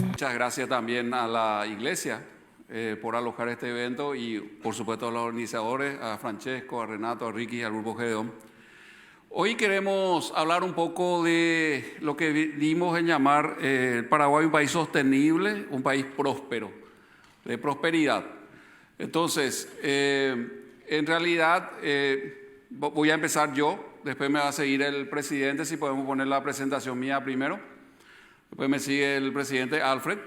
Muchas gracias también a la iglesia por alojar este evento y por supuesto a los organizadores, a Francesco, a Renato, a Ricky y al Grupo Gedeón. Hoy queremos hablar un poco de lo que dimos en llamar Paraguay un país sostenible, un país próspero, de prosperidad. Entonces, en realidad voy a empezar yo, después me va a seguir el presidente, si podemos poner la presentación mía primero, después me sigue el presidente Alfred.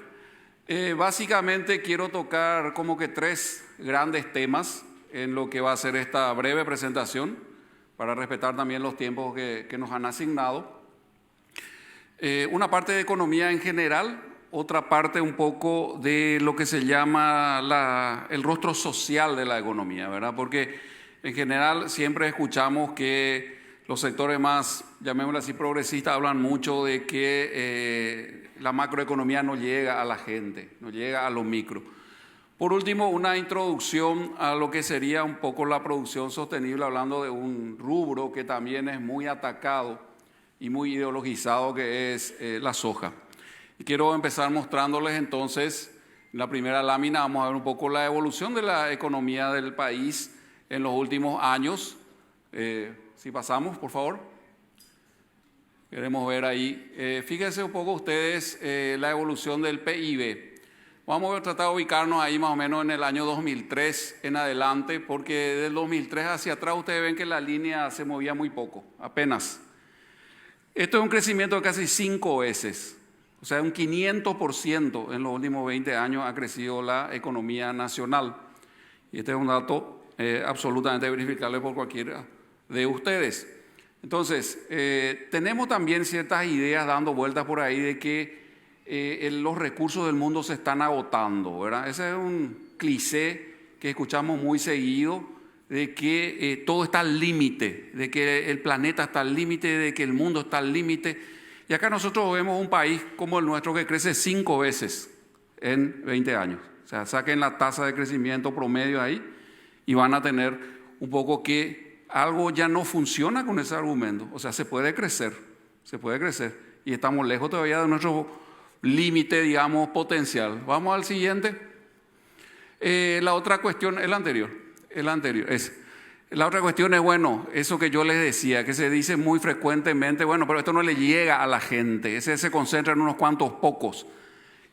Básicamente quiero tocar como que tres grandes temas en lo que va a ser esta breve presentación, para respetar también los tiempos que nos han asignado. Una parte de economía en general, otra parte un poco de lo que se llama el rostro social de la economía, ¿verdad? Porque en general siempre escuchamos que los sectores más, llamémoslo así, progresistas, hablan mucho de que la macroeconomía no llega a la gente, no llega a lo micro. Por último, una introducción a lo que sería un poco la producción sostenible, hablando de un rubro que también es muy atacado y muy ideologizado, que es la soja. Y quiero empezar mostrándoles entonces, en la primera lámina vamos a ver un poco la evolución de la economía del país en los últimos años. Si pasamos, por favor. Queremos ver ahí. Fíjense un poco ustedes la evolución del PIB. Vamos a tratar de ubicarnos ahí más o menos en el año 2003 en adelante, porque del 2003 hacia atrás ustedes ven que la línea se movía muy poco, apenas. Esto es un crecimiento de casi 5 veces, o sea, un 500% en los últimos 20 años ha crecido la economía nacional. Y este es un dato absolutamente verificable por cualquiera de ustedes. Entonces, tenemos también ciertas ideas dando vueltas por ahí de que los recursos del mundo se están agotando, ¿verdad? Ese es un cliché que escuchamos muy seguido, de que todo está al límite, de que el planeta está al límite, de que el mundo está al límite. Y acá nosotros vemos un país como el nuestro que crece 5 veces en 20 años. O sea, saquen la tasa de crecimiento promedio ahí y van a tener un poco que algo ya no funciona con ese argumento. O sea, se puede crecer y estamos lejos todavía de nuestro límite, digamos, potencial. Vamos al siguiente. La otra cuestión, el anterior. La otra cuestión es, bueno, eso que yo les decía, que se dice muy frecuentemente, bueno, pero esto no le llega a la gente, ese se concentra en unos cuantos pocos.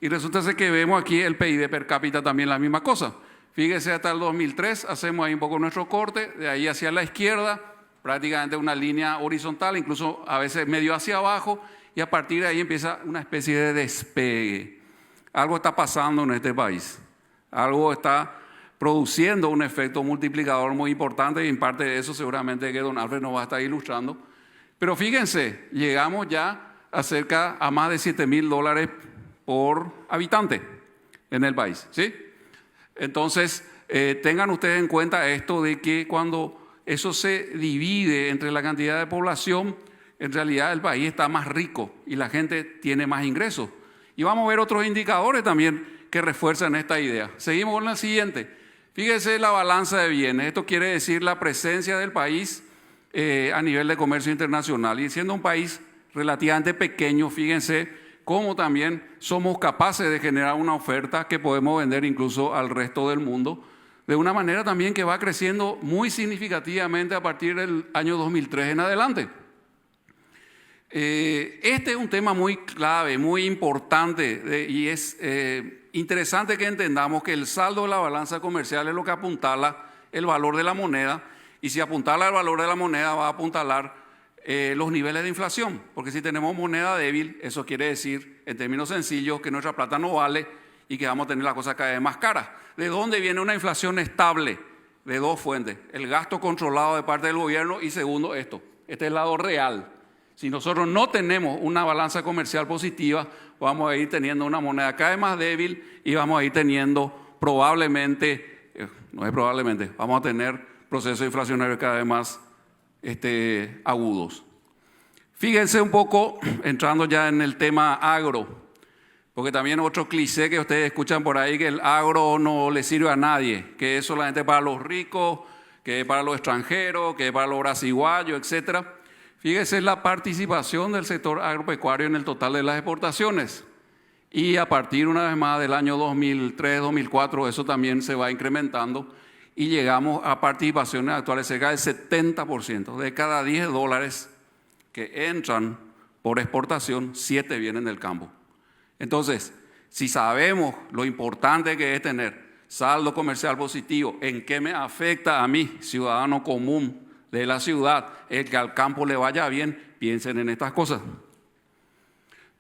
Y resulta ser que vemos aquí el PIB per cápita también la misma cosa. Fíjese, hasta el 2003 hacemos ahí un poco nuestro corte, de ahí hacia la izquierda, prácticamente una línea horizontal, incluso a veces medio hacia abajo, y a partir de ahí empieza una especie de despegue. Algo está pasando en este país, algo está produciendo un efecto multiplicador muy importante y en parte de eso seguramente que don Alfred nos va a estar ilustrando. Pero fíjense, llegamos ya a más de $7,000 por habitante en el país, ¿sí? Entonces, tengan ustedes en cuenta esto de que cuando eso se divide entre la cantidad de población, en realidad el país está más rico y la gente tiene más ingresos. Y vamos a ver otros indicadores también que refuerzan esta idea. Seguimos con el siguiente. Fíjense la balanza de bienes. Esto quiere decir la presencia del país a nivel de comercio internacional. Y siendo un país relativamente pequeño, fíjense cómo también somos capaces de generar una oferta que podemos vender incluso al resto del mundo, de una manera también que va creciendo muy significativamente a partir del año 2003 en adelante. Este es un tema muy clave, muy importante y es interesante que entendamos que el saldo de la balanza comercial es lo que apuntala el valor de la moneda, y si apuntala el valor de la moneda va a apuntalar los niveles de inflación, porque si tenemos moneda débil, eso quiere decir en términos sencillos que nuestra plata no vale y que vamos a tener la cosa cada vez más cara. ¿De dónde viene una inflación estable? De dos fuentes: el gasto controlado de parte del gobierno y segundo este es el lado real. Si nosotros no tenemos una balanza comercial positiva, vamos a ir teniendo una moneda cada vez más débil y vamos a ir teniendo vamos a tener procesos inflacionarios cada vez más agudos. Fíjense un poco, entrando ya en el tema agro, Porque también otro cliché que ustedes escuchan por ahí, que el agro no le sirve a nadie, que es solamente para los ricos, que es para los extranjeros, que es para los brasiguayos, etc. Fíjese la participación del sector agropecuario en el total de las exportaciones. Y a partir, una vez más, del año 2003, 2004, eso también se va incrementando y llegamos a participaciones actuales cerca del 70%. De cada $10 que entran por exportación, 7 vienen del campo. Entonces, si sabemos lo importante que es tener saldo comercial positivo, en qué me afecta a mí, ciudadano común de la ciudad, el que al campo le vaya bien, piensen en estas cosas.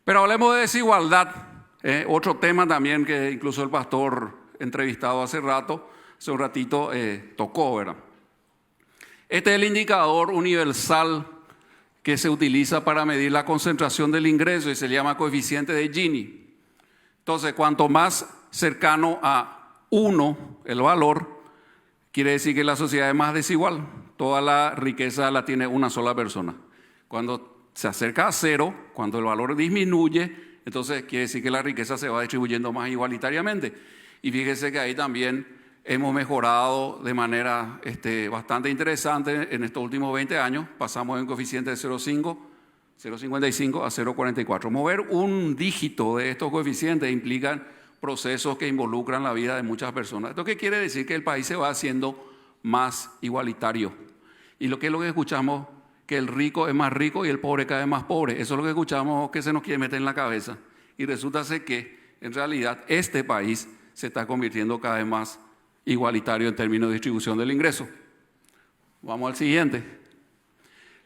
Pero hablemos de desigualdad, otro tema también que incluso el pastor entrevistado hace un ratito tocó, ¿verdad? Este es el indicador universal que se utiliza para medir la concentración del ingreso y se llama coeficiente de Gini. Entonces, cuanto más cercano a 1 el valor, quiere decir que la sociedad es más desigual. Toda la riqueza la tiene una sola persona. Cuando se acerca a 0, cuando el valor disminuye, entonces quiere decir que la riqueza se va distribuyendo más igualitariamente. Y fíjese que ahí también hemos mejorado de manera bastante interesante en estos últimos 20 años. Pasamos en coeficiente de 0,55 a 0,44. Mover un dígito de estos coeficientes implican procesos que involucran la vida de muchas personas. ¿Esto qué quiere decir? Que el país se va haciendo más igualitario. Y lo que es lo que escuchamos, que el rico es más rico y el pobre cada vez más pobre. Eso es lo que escuchamos que se nos quiere meter en la cabeza. Y resulta ser que en realidad este país se está convirtiendo cada vez más igualitario en términos de distribución del ingreso. Vamos al siguiente.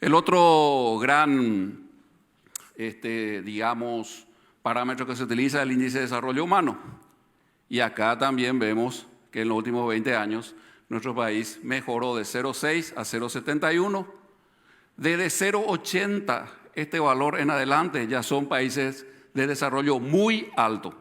El otro gran, parámetro que se utiliza es el índice de desarrollo humano. Y acá también vemos que en los últimos 20 años nuestro país mejoró de 0,6 a 0,71. Desde 0,80 este valor en adelante ya son países de desarrollo muy alto.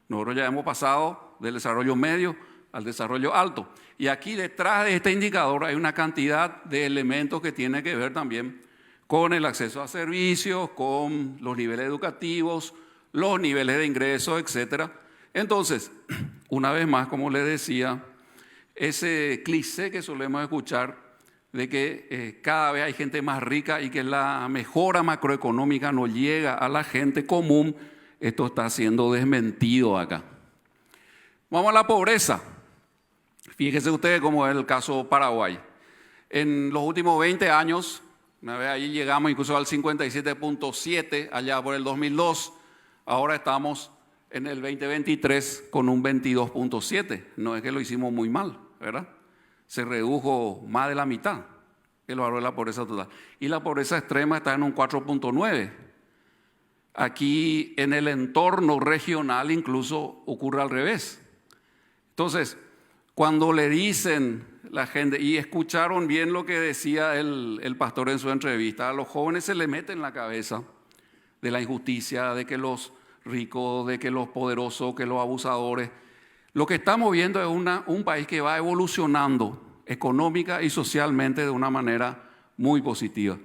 Nosotros ya hemos pasado del desarrollo medio al desarrollo alto. Y aquí detrás de este indicador hay una cantidad de elementos que tienen que ver también con el acceso a servicios, con los niveles educativos, los niveles de ingresos, etc. Entonces, una vez más, como les decía, ese cliché que solemos escuchar de que cada vez hay gente más rica y que la mejora macroeconómica no llega a la gente común, esto está siendo desmentido acá. Vamos a la pobreza. Fíjense ustedes cómo es el caso Paraguay. En los últimos 20 años, una vez ahí llegamos incluso al 57.7, allá por el 2002. Ahora estamos en el 2023 con un 22.7. No es que lo hicimos muy mal, ¿verdad? Se redujo más de la mitad el valor de la pobreza total. Y la pobreza extrema está en un 4.9. Aquí en el entorno regional incluso ocurre al revés. Entonces, cuando le dicen la gente, y escucharon bien lo que decía el pastor en su entrevista, a los jóvenes se les mete en la cabeza de la injusticia, de que los ricos, de que los poderosos, que los abusadores. Lo que estamos viendo es un país que va evolucionando económica y socialmente de una manera muy positiva.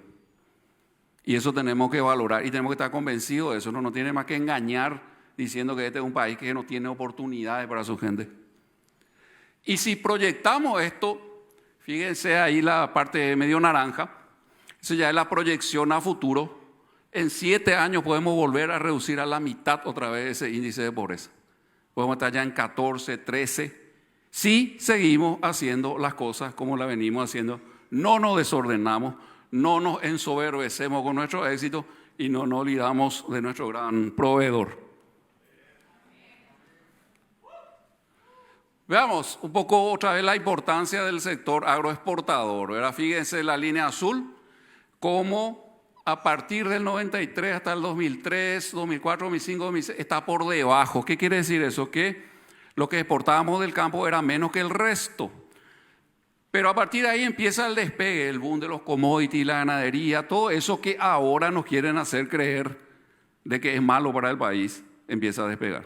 Y eso tenemos que valorar y tenemos que estar convencidos de eso. No nos tiene más que engañar diciendo que este es un país que no tiene oportunidades para su gente. Y si proyectamos esto, fíjense ahí la parte medio naranja, eso ya es la proyección a futuro. En 7 años podemos volver a reducir a la mitad otra vez ese índice de pobreza. Podemos estar ya en 14, 13, si seguimos haciendo las cosas como las venimos haciendo. No nos desordenamos, no nos ensoberbecemos con nuestro éxito y no nos olvidamos de nuestro gran proveedor. Veamos un poco otra vez la importancia del sector agroexportador, ¿verdad? Fíjense la línea azul, cómo a partir del 93 hasta el 2003, 2004, 2005, 2006, está por debajo. ¿Qué quiere decir eso? Que lo que exportábamos del campo era menos que el resto. Pero a partir de ahí empieza el despegue, el boom de los commodities, la ganadería, todo eso que ahora nos quieren hacer creer de que es malo para el país, empieza a despegar.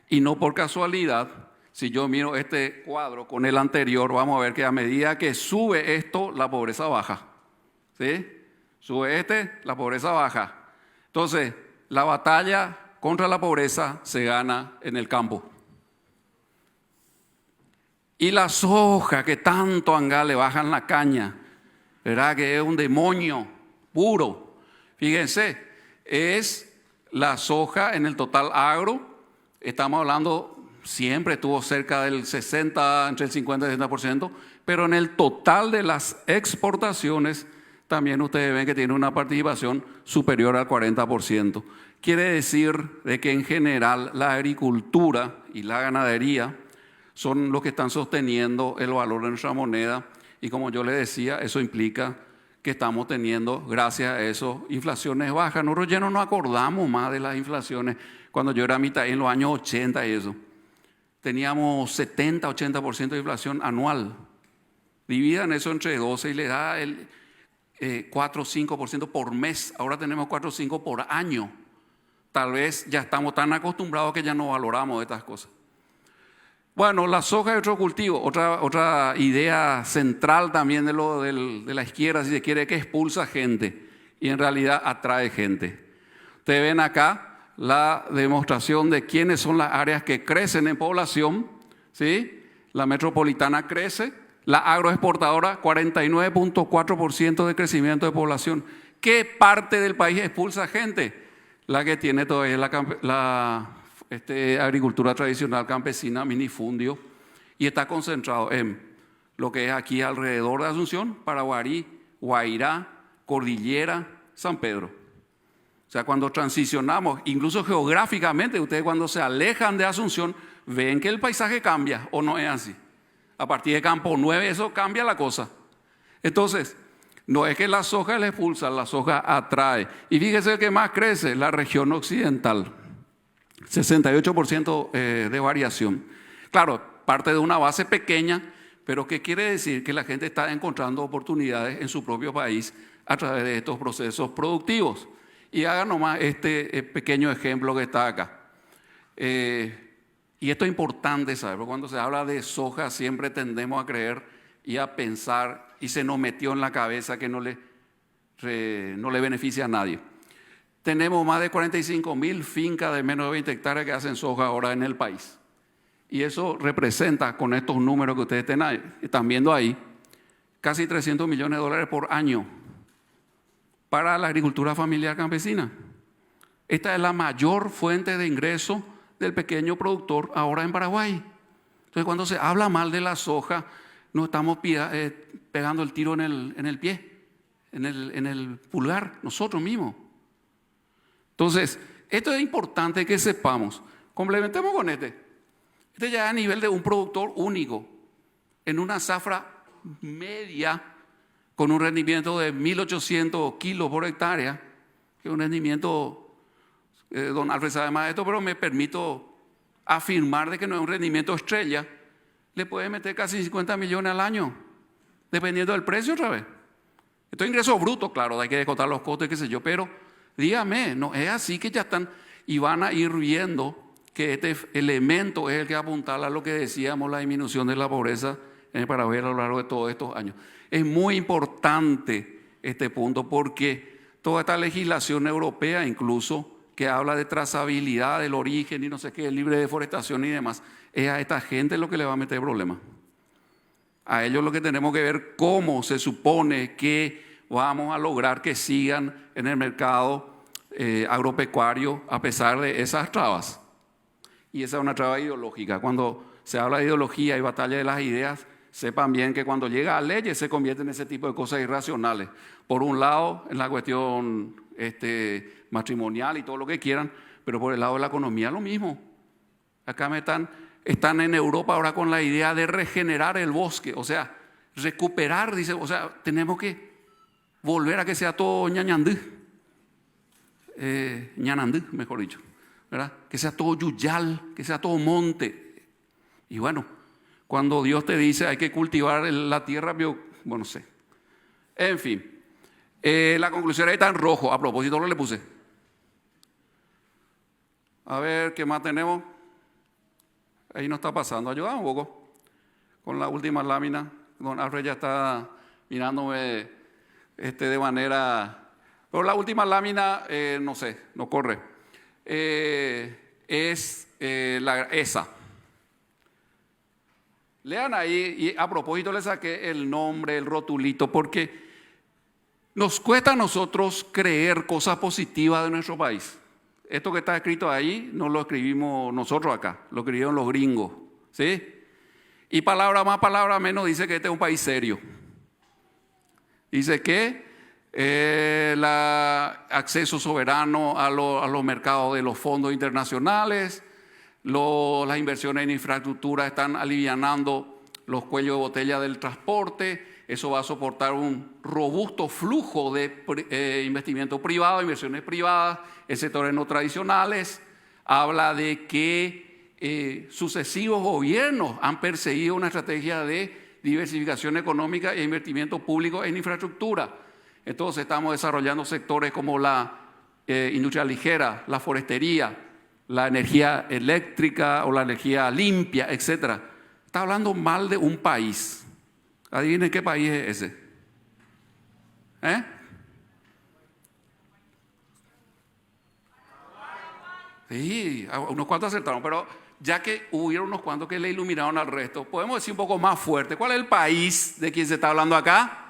Y no por casualidad, si yo miro este cuadro con el anterior, vamos a ver que a medida que sube esto, la pobreza baja. ¿Sí? Sube la pobreza baja. Entonces, la batalla contra la pobreza se gana en el campo. Y la soja que tanto anga le bajan la caña, ¿verdad? Que es un demonio puro. Fíjense, es la soja en el total agro, estamos hablando, siempre estuvo cerca del 60, entre el 50 y el 60%, pero en el total de las exportaciones también ustedes ven que tiene una participación superior al 40%. Quiere decir de que en general la agricultura y la ganadería son los que están sosteniendo el valor de nuestra moneda y como yo les decía, eso implica que estamos teniendo, gracias a eso, inflaciones bajas. Nosotros ya no nos acordamos más de las inflaciones. Cuando yo era mitad en los años 80 y eso, teníamos 70, 80% de inflación anual. Dividan eso entre 12 y le da el 4 o 5% por mes. Ahora tenemos 4 o 5 por año. Tal vez ya estamos tan acostumbrados que ya no valoramos estas cosas. Bueno, la soja es otro cultivo, otra idea central también de la izquierda, si se quiere, que expulsa gente y en realidad atrae gente. Ustedes ven acá la demostración de quiénes son las áreas que crecen en población, ¿sí? La metropolitana crece, la agroexportadora 49.4% de crecimiento de población. ¿Qué parte del país expulsa gente? La que tiene todavía la agricultura tradicional campesina, minifundio, y está concentrado en lo que es aquí alrededor de Asunción, Paraguarí, Guairá, Cordillera, San Pedro. O sea, cuando transicionamos, incluso geográficamente, ustedes cuando se alejan de Asunción, ven que el paisaje cambia, ¿o no es así? A partir de Campo 9 eso cambia la cosa. Entonces, no es que la soja le expulsa, la soja atrae. Y fíjese que más crece la región occidental. 68% de variación. Claro, parte de una base pequeña, pero ¿qué quiere decir? Que la gente está encontrando oportunidades en su propio país a través de estos procesos productivos. Y hagan nomás este pequeño ejemplo que está acá. Y esto es importante, ¿sabes? Porque cuando se habla de soja siempre tendemos a creer y a pensar, y se nos metió en la cabeza que no le beneficia a nadie. Tenemos más de 45.000 fincas de menos de 20 hectáreas que hacen soja ahora en el país. Y eso representa, con estos números que ustedes están viendo ahí, casi 300 millones de dólares por año para la agricultura familiar campesina. Esta es la mayor fuente de ingreso del pequeño productor ahora en Paraguay. Entonces, cuando se habla mal de la soja, no estamos pegando el tiro en el pie, en el pulgar, nosotros mismos. Entonces, esto es importante que sepamos. Complementemos con este. Este ya es a nivel de un productor único, en una zafra media, con un rendimiento de 1.800 kilos por hectárea, que es un rendimiento, don Alfred sabe más de esto, pero me permito afirmar de que no es un rendimiento estrella, le puede meter casi 50 millones al año, dependiendo del precio otra vez. Esto es ingreso bruto, claro, hay que descontar los costos, qué sé yo, pero dígame, no es así que ya están y van a ir viendo que este elemento es el que apuntala a lo que decíamos, la disminución de la pobreza en el Paraguay a lo largo de todos estos años. Es muy importante este punto porque toda esta legislación europea incluso que habla de trazabilidad del origen y no sé qué, libre deforestación y demás, es a esta gente lo que le va a meter problemas. A ellos lo que tenemos que ver cómo se supone que vamos a lograr que sigan en el mercado agropecuario a pesar de esas trabas. Y esa es una traba ideológica. Cuando se habla de ideología y batalla de las ideas, sepan bien que cuando llega a leyes se convierte en ese tipo de cosas irracionales. Por un lado, en la cuestión matrimonial y todo lo que quieran, pero por el lado de la economía lo mismo. Acá están en Europa ahora con la idea de regenerar el bosque, o sea, recuperar, dice, o sea, tenemos que volver a que sea todo ñañandú, mejor dicho, ¿verdad? Que sea todo yuyal, que sea todo monte. Y bueno, cuando Dios te dice hay que cultivar la tierra, bueno, no sé. En fin, la conclusión ahí está en rojo, a propósito lo le puse. A ver, ¿qué más tenemos? Ahí no está pasando, ayudamos un poco con la última lámina. Don Alfred ya está mirándome de manera... Pero la última lámina, no sé, no corre. es la ESA. Lean ahí, y a propósito le saqué el nombre, el rotulito, porque nos cuesta a nosotros creer cosas positivas de nuestro país. Esto que está escrito ahí no lo escribimos nosotros acá, lo escribieron los gringos, ¿sí? Y palabra más, palabra menos, dice que este es un país serio. Dice que el acceso soberano a los mercados de los fondos internacionales, las inversiones en infraestructura están alivianando los cuellos de botella del transporte. Eso va a soportar un robusto flujo de investimento privado, inversiones privadas en sectores no tradicionales. Habla de que sucesivos gobiernos han perseguido una estrategia de diversificación económica e invertimiento público en infraestructura. Entonces estamos desarrollando sectores como la industria ligera, la forestería, la energía eléctrica o la energía limpia, etc. Está hablando mal de un país. Adivinen qué país es ese. Sí, unos cuantos acertaron, pero ya que hubieron unos cuantos que le iluminaron al resto, podemos decir un poco más fuerte. ¿Cuál es el país de quien se está hablando acá?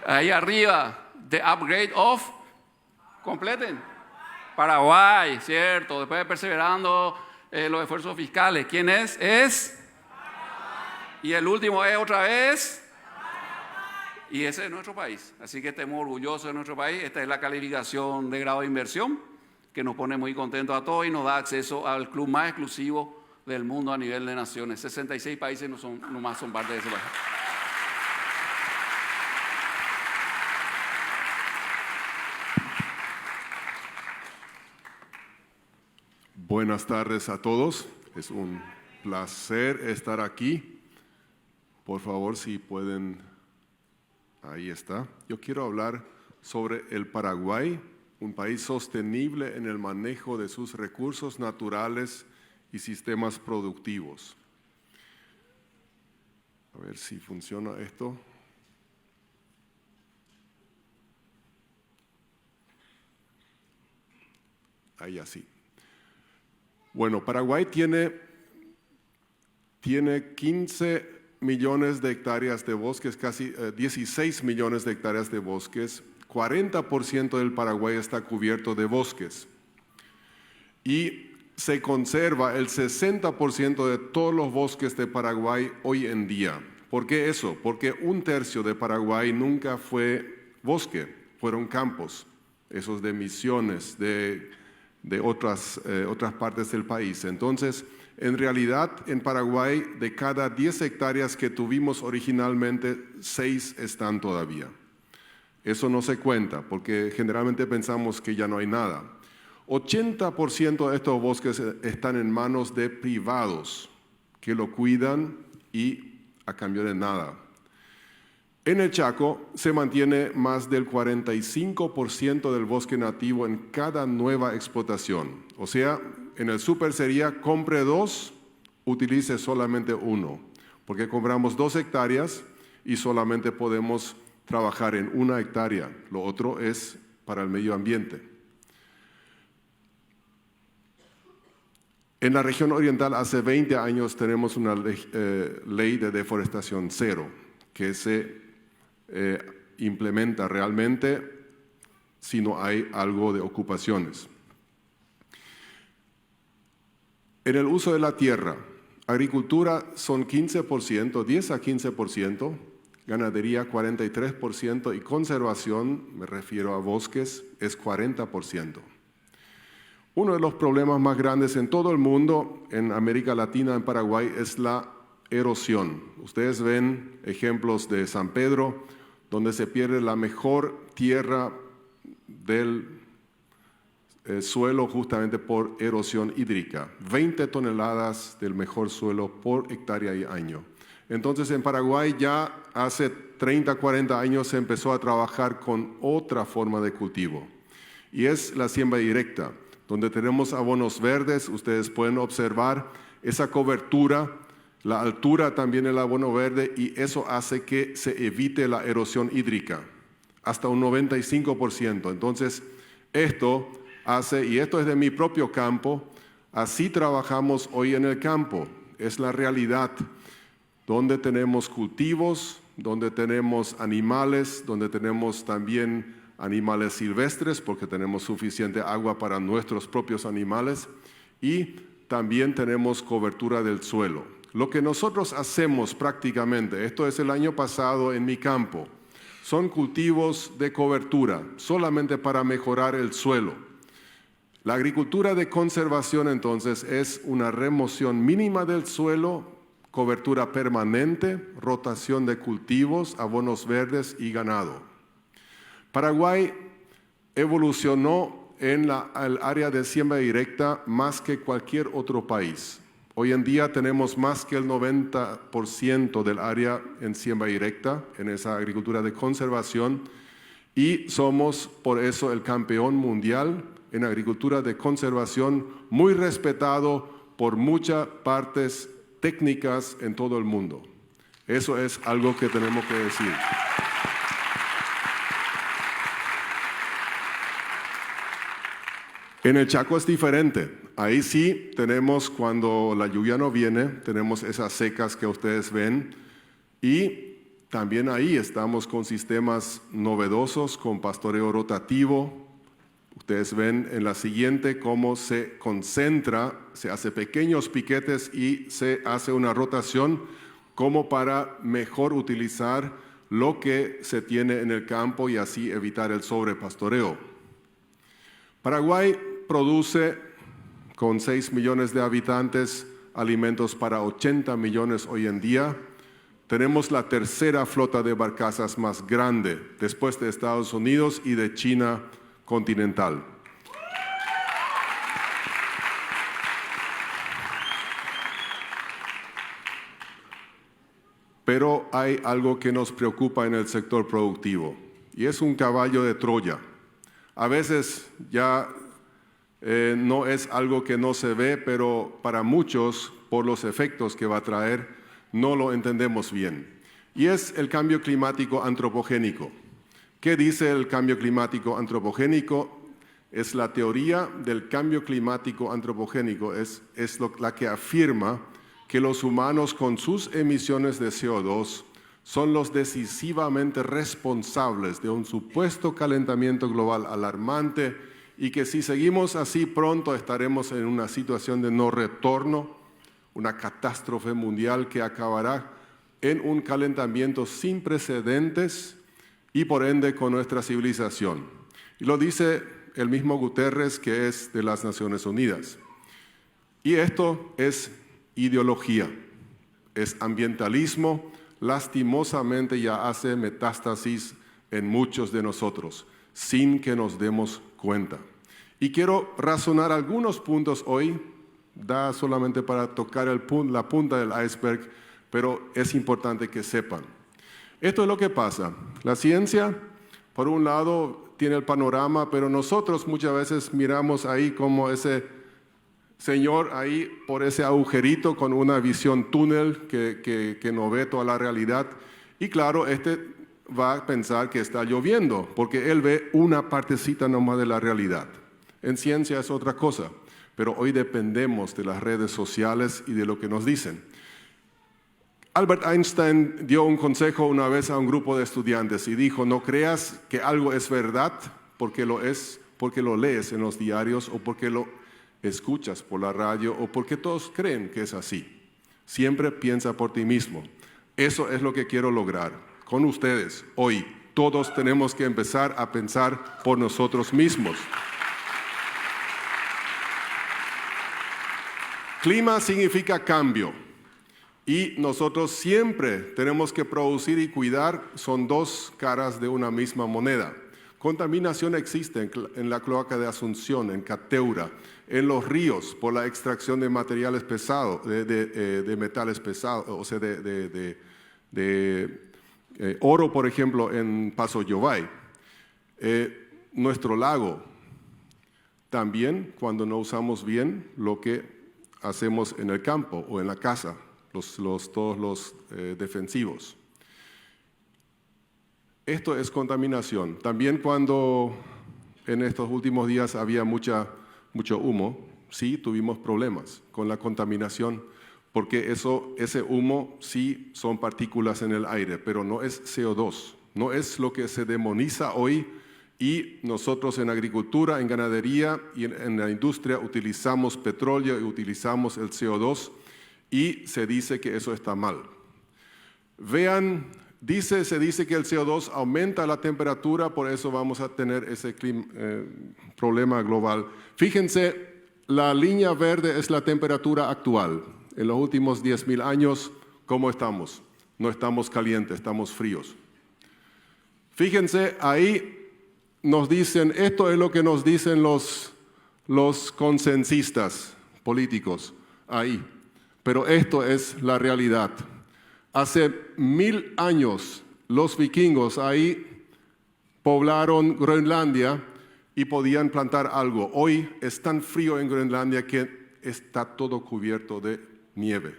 Ahí arriba, the upgrade of, completen. Paraguay, cierto, después de perseverando los esfuerzos fiscales. ¿Quién es? Es. Y el último es otra vez. Y ese es nuestro país. Así que estemos orgullosos de nuestro país. Esta es la calificación de grado de inversión que nos pone muy contentos a todos y nos da acceso al club más exclusivo del mundo a nivel de naciones. 66 países nomás son parte de ese país. Buenas tardes a todos. Es un placer estar aquí. Por favor, si pueden, ahí está. Yo quiero hablar sobre el Paraguay, un país sostenible en el manejo de sus recursos naturales y sistemas productivos. A ver si funciona esto. Ahí así. Bueno, Paraguay tiene 15 millones de hectáreas de bosques, casi 16 millones de hectáreas de bosques. 40% del Paraguay está cubierto de bosques. Y se conserva el 60% de todos los bosques de Paraguay hoy en día. ¿Por qué eso? Porque 1/3 de Paraguay nunca fue bosque, fueron campos, esos de Misiones, de otras partes del país. Entonces, en realidad, en Paraguay, de cada 10 hectáreas que tuvimos originalmente, 6 están todavía. Eso no se cuenta, porque generalmente pensamos que ya no hay nada. 80% de estos bosques están en manos de privados, que lo cuidan y a cambio de nada. En el Chaco se mantiene más del 45% del bosque nativo en cada nueva explotación. O sea, en el súper sería compre 2, utilice solamente 1, porque compramos 2 hectáreas y solamente podemos trabajar en 1 hectárea. Lo otro es para el medio ambiente. En la región oriental hace 20 años tenemos una ley de deforestación cero que se implementa realmente si no hay algo de ocupaciones. En el uso de la tierra, agricultura son 15%, 10 a 15%, ganadería 43% y conservación, me refiero a bosques, es 40%. Uno de los problemas más grandes en todo el mundo, en América Latina, en Paraguay, es la erosión. Ustedes ven ejemplos de San Pedro, donde se pierde la mejor tierra del suelo justamente por erosión hídrica. 20 toneladas del mejor suelo por hectárea y año. Entonces en Paraguay ya hace 30, 40 años se empezó a trabajar con otra forma de cultivo. Y es la siembra directa, donde tenemos abonos verdes. Ustedes pueden observar esa cobertura, la altura también del abono verde, y eso hace que se evite la erosión hídrica, hasta un 95%. Entonces, esto hace, y esto es de mi propio campo, así trabajamos hoy en el campo, es la realidad, donde tenemos cultivos, donde tenemos animales, donde tenemos también animales silvestres, porque tenemos suficiente agua para nuestros propios animales, y también tenemos cobertura del suelo. Lo que nosotros hacemos prácticamente, esto es el año pasado en mi campo, son cultivos de cobertura, solamente para mejorar el suelo. La agricultura de conservación entonces es una remoción mínima del suelo, cobertura permanente, rotación de cultivos, abonos verdes y ganado. Paraguay evolucionó en el área de siembra directa más que cualquier otro país. Hoy en día tenemos más que el 90% del área en siembra directa, en esa agricultura de conservación, y somos por eso el campeón mundial en agricultura de conservación, muy respetado por muchas partes técnicas en todo el mundo. Eso es algo que tenemos que decir. En el Chaco es diferente. Ahí sí tenemos, cuando la lluvia no viene, tenemos esas secas que ustedes ven, y también ahí estamos con sistemas novedosos, con pastoreo rotativo. Ustedes ven en la siguiente cómo se concentra, se hace pequeños piquetes y se hace una rotación como para mejor utilizar lo que se tiene en el campo y así evitar el sobrepastoreo. Paraguay produce, con 6 millones de habitantes, alimentos para 80 millones hoy en día. Tenemos la tercera flota de barcazas más grande, después de Estados Unidos y de China continental. Pero hay algo que nos preocupa en el sector productivo, y es un caballo de Troya. A veces ya no es algo que no se ve, pero para muchos, por los efectos que va a traer, no lo entendemos bien. Y es el cambio climático antropogénico. ¿Qué dice el cambio climático antropogénico? Es la teoría del cambio climático antropogénico, es la que afirma que los humanos con sus emisiones de CO2 son los decisivamente responsables de un supuesto calentamiento global alarmante, y que si seguimos así pronto estaremos en una situación de no retorno, una catástrofe mundial que acabará en un calentamiento sin precedentes y por ende con nuestra civilización. Y lo dice el mismo Guterres, que es de las Naciones Unidas. Y esto es ideología, es ambientalismo, lastimosamente ya hace metástasis en muchos de nosotros, sin que nos demos cuenta. Y quiero razonar algunos puntos hoy, da solamente para tocar la punta del iceberg, pero es importante que sepan. Esto es lo que pasa. La ciencia, por un lado, tiene el panorama, pero nosotros muchas veces miramos ahí como ese señor ahí por ese agujerito con una visión túnel que no ve toda la realidad. Y claro, va a pensar que está lloviendo, porque él ve una partecita nomás de la realidad. En ciencia es otra cosa, pero hoy dependemos de las redes sociales y de lo que nos dicen. Albert Einstein dio un consejo una vez a un grupo de estudiantes y dijo: no creas que algo es verdad porque lo es, porque lo lees en los diarios o porque lo escuchas por la radio o porque todos creen que es así. Siempre piensa por ti mismo. Eso es lo que quiero lograr con ustedes hoy. Todos tenemos que empezar a pensar por nosotros mismos. Clima significa cambio, y nosotros siempre tenemos que producir y cuidar, son dos caras de una misma moneda. Contaminación existe en la cloaca de Asunción, en Cateura, en los ríos por la extracción de materiales pesados, de metales pesados, o sea, oro, por ejemplo, en Paso Yobay. Nuestro lago, también cuando no usamos bien lo que hacemos en el campo o en la casa, todos los defensivos. Esto es contaminación. También cuando en estos últimos días había mucho humo. Sí, tuvimos problemas con la contaminación, porque ese humo sí son partículas en el aire, pero no es CO2, no es lo que se demoniza hoy, y nosotros en agricultura, en ganadería y en la industria utilizamos petróleo y utilizamos el CO2, y se dice que eso está mal. Vean, se dice que el CO2 aumenta la temperatura, por eso vamos a tener ese problema global. Fíjense, la línea verde es la temperatura actual. En los últimos 10.000 años, ¿cómo estamos? No estamos calientes, estamos fríos. Fíjense, ahí nos dicen, esto es lo que nos dicen los consensistas políticos, ahí. Pero esto es la realidad. Hace 1000 años los vikingos ahí poblaron Groenlandia y podían plantar algo. Hoy es tan frío en Groenlandia que está todo cubierto de nieve.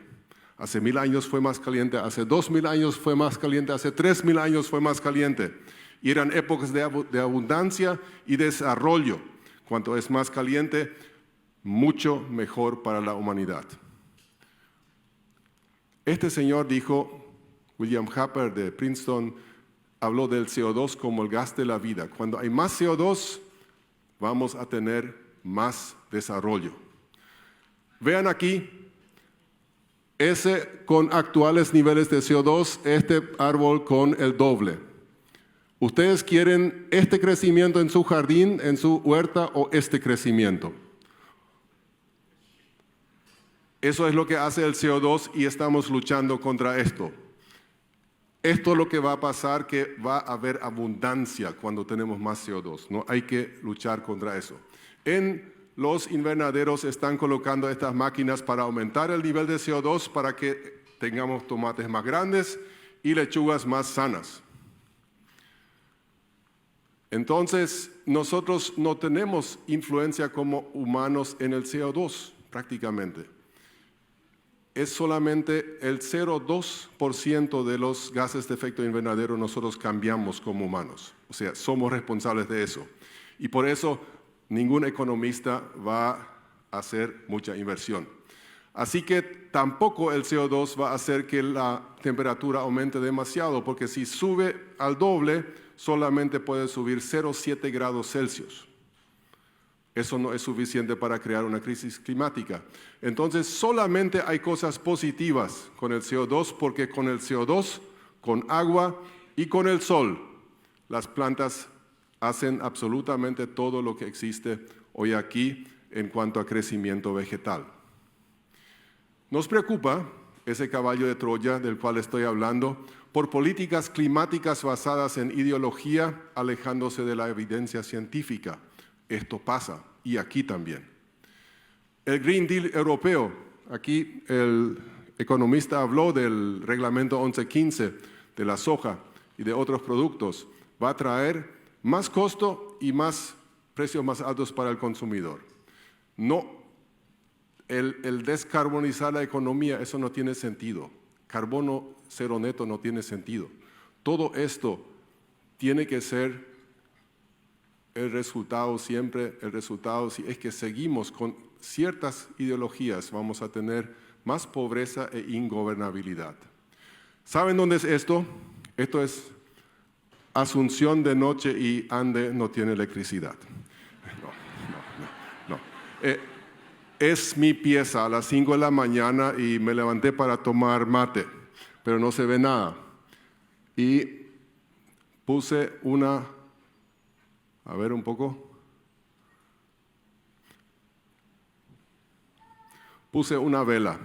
Hace 1000 años fue más caliente, hace 2000 años fue más caliente, hace 3000 años fue más caliente. Y eran épocas de abundancia y desarrollo. Cuanto es más caliente, mucho mejor para la humanidad. Este señor dijo, William Happer de Princeton, habló del CO2 como el gas de la vida. Cuando hay más CO2, vamos a tener más desarrollo. Vean aquí, ese con actuales niveles de CO2, este árbol con el doble. ¿Ustedes quieren este crecimiento en su jardín, en su huerta, o este crecimiento? Eso es lo que hace el CO2 y estamos luchando contra esto. Esto es lo que va a pasar, que va a haber abundancia cuando tenemos más CO2. No hay que luchar contra eso. En los invernaderos están colocando estas máquinas para aumentar el nivel de CO2 para que tengamos tomates más grandes y lechugas más sanas. Entonces, nosotros no tenemos influencia como humanos en el CO2 prácticamente. Es solamente el 0,2% de los gases de efecto invernadero nosotros cambiamos como humanos. O sea, somos responsables de eso. Y por eso ningún economista va a hacer mucha inversión. Así que tampoco el CO2 va a hacer que la temperatura aumente demasiado, porque si sube al doble, solamente puede subir 0,7 grados Celsius. Eso no es suficiente para crear una crisis climática. Entonces, solamente hay cosas positivas con el CO2, porque con el CO2, con agua y con el sol, las plantas hacen absolutamente todo lo que existe hoy aquí en cuanto a crecimiento vegetal. Nos preocupa ese caballo de Troya del cual estoy hablando por políticas climáticas basadas en ideología, alejándose de la evidencia científica. Esto pasa, y aquí también. El Green Deal europeo, aquí el economista habló del reglamento 1115 de la soja y de otros productos, va a traer más costo y precios más altos para el consumidor. No, el descarbonizar la economía, eso no tiene sentido. Carbono cero neto no tiene sentido. Todo esto tiene que ser el resultado siempre, si es que seguimos con ciertas ideologías, vamos a tener más pobreza e ingobernabilidad. ¿Saben dónde es esto? Esto es Asunción de noche y Ande no tiene electricidad. No. Es mi pieza a las 5 de la mañana y me levanté para tomar mate, pero no se ve nada. Y puse a ver un poco. Puse una vela.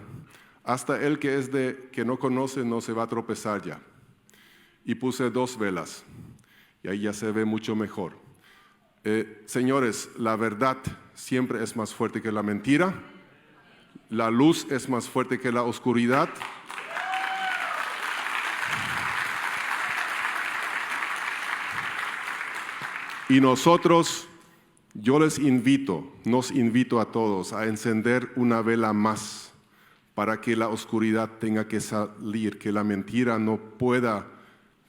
Hasta el que no conoce no se va a tropezar ya. Y puse 2 velas. Y ahí ya se ve mucho mejor. Señores, la verdad siempre es más fuerte que la mentira. La luz es más fuerte que la oscuridad. Y nosotros, nos invito a todos a encender una vela más para que la oscuridad tenga que salir, que la mentira no pueda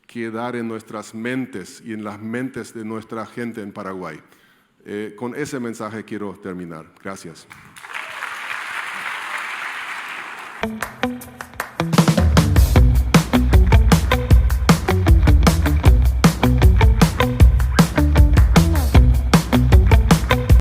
quedar en nuestras mentes y en las mentes de nuestra gente en Paraguay. Con ese mensaje quiero terminar. Gracias.